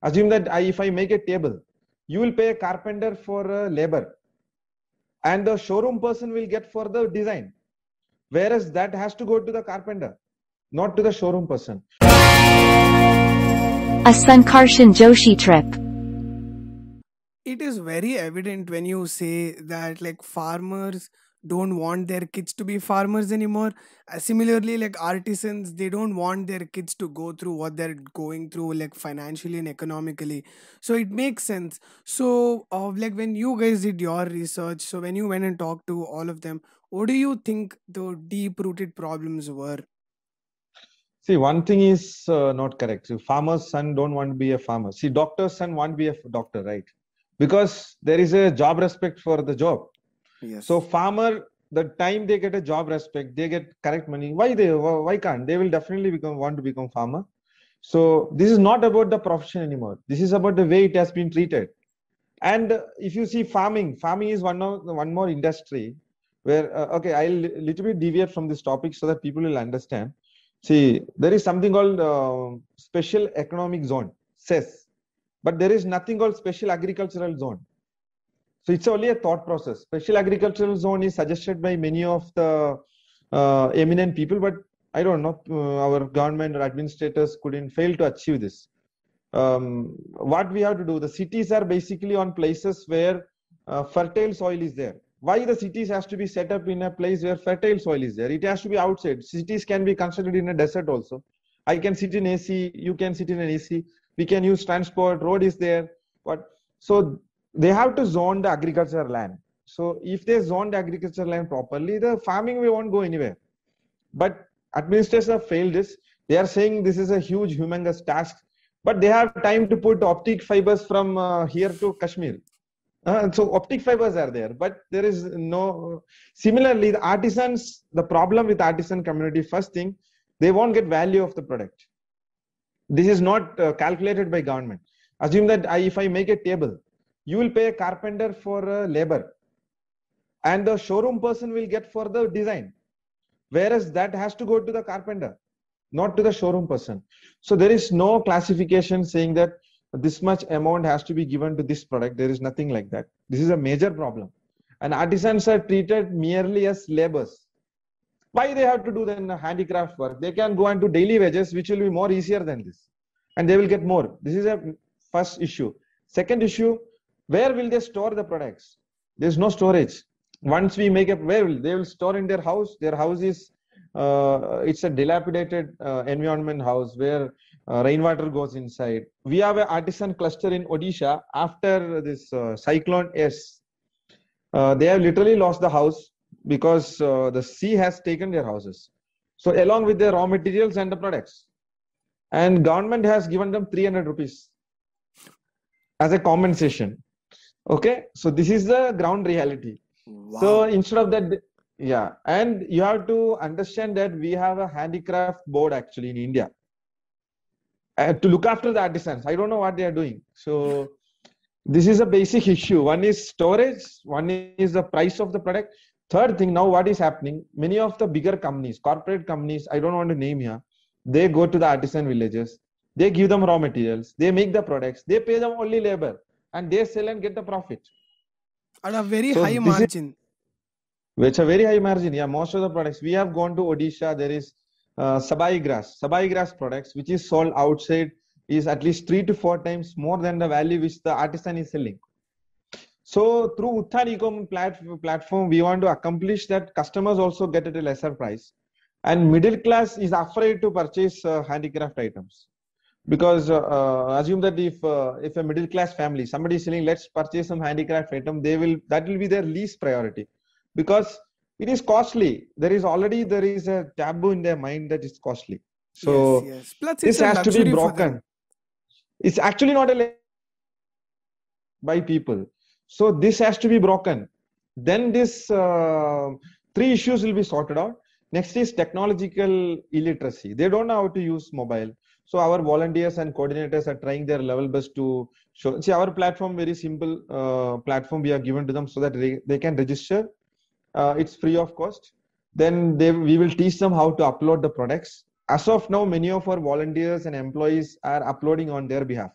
Assume that if I make a table, you will pay a carpenter for labor, and the showroom person will get for the design. Whereas that has to go to the carpenter, not to the showroom person. A Sankarshan Joshi trip. It is very evident when you say that like farmers don't want their kids to be farmers anymore. Similarly, like artisans, they don't want their kids to go through what they're going through, like financially and economically. So it makes sense. So like when you guys did your research, so when you went and talked to all of them, what do you think the deep rooted problems were? See, one thing is not correct. So farmer's son don't want to be a farmer. See, doctor's son want to be a doctor, right? Because there is a job respect for the job. Yes. So farmer, the time they get a job respect, they get correct money. Why can't they? Will definitely want to become farmer. So this is not about the profession anymore. This is about the way it has been treated. And if you see farming is one more industry where okay, I'll little bit deviate from this topic so that people will understand. See, there is something called special economic zone, SES, but there is nothing called special agricultural zone. So it's only a thought process. Special agricultural zone is suggested by many of the eminent people, but I don't know, our government or administrators couldn't fail to achieve this. What we have to do, the cities are basically on places where fertile soil is there. Why the cities has to be set up in a place where fertile soil is there? It has to be outside. Cities can be constructed in a desert also. I can sit in AC, you can sit in an AC. We can use transport, road is there. But so they have to zone the agricultural land. So if they zone the agricultural land properly, the farming we won't go anywhere. But administrators have failed this. They are saying this is a huge, humongous task, but they have time to put optic fibers from here to Kashmir. So optic fibers are there, but there is no. Similarly, the artisans, the problem with artisan community, first thing, they won't get value of the product. This is not calculated by government. Assume that if I make a table, you will pay a carpenter for labor, and the showroom person will get for the design. Whereas that has to go to the carpenter, not to the showroom person. So there is no classification saying that this much amount has to be given to this product. There is nothing like that. This is a major problem. And artisans are treated merely as laborers. Why they have to do then handicraft work? They can go and do daily wages, which will be more easier than this. And they will get more. This is a first issue. Second issue, where will they store the products? There's no storage. Once we make it, where will they will store in their house? Their house is it's a dilapidated environment house where rainwater goes inside. We have an artisan cluster in Odisha after this cyclone S. They have literally lost the house because the sea has taken their houses. So along with their raw materials and the products, and government has given them 300 rupees as a compensation. Okay, so this is the ground reality. Wow. So instead of that, yeah, and you have to understand that we have a handicraft board actually in India to look after the artisans. I don't know what they are doing. So this is a basic issue. One is storage, one is the price of the product. Third thing, now what is happening? Many of the bigger companies, corporate companies, I don't want to name here, they go to the artisan villages, they give them raw materials, they make the products, they pay them only labor, and they sell and get the profit. At a very So high this is margin. which a very high margin. Yeah, most of the products we have gone to Odisha, there is sabai grass products, which is sold outside is at least 3 to 4 times more than the value which the artisan is selling. So through Uttan Ecom platform, we want to accomplish that customers also get at a lesser price, and middle class is afraid to purchase handicraft items. Because assume that if a middle class family, somebody is saying let's purchase some handicraft item, that will be their least priority, because it is costly. There is a taboo in their mind that it's costly. So Yes. Plus, this it's a has to be luxury for them. broken. It's actually not a by people. So this has to be broken. Then this three issues will be sorted out. Next is technological illiteracy. They don't know how to use mobile. So our volunteers and coordinators are trying their level best to show. See, our platform, very simple platform we are given to them so that they can register. It's free of cost. Then we will teach them how to upload the products. As of now, many of our volunteers and employees are uploading on their behalf.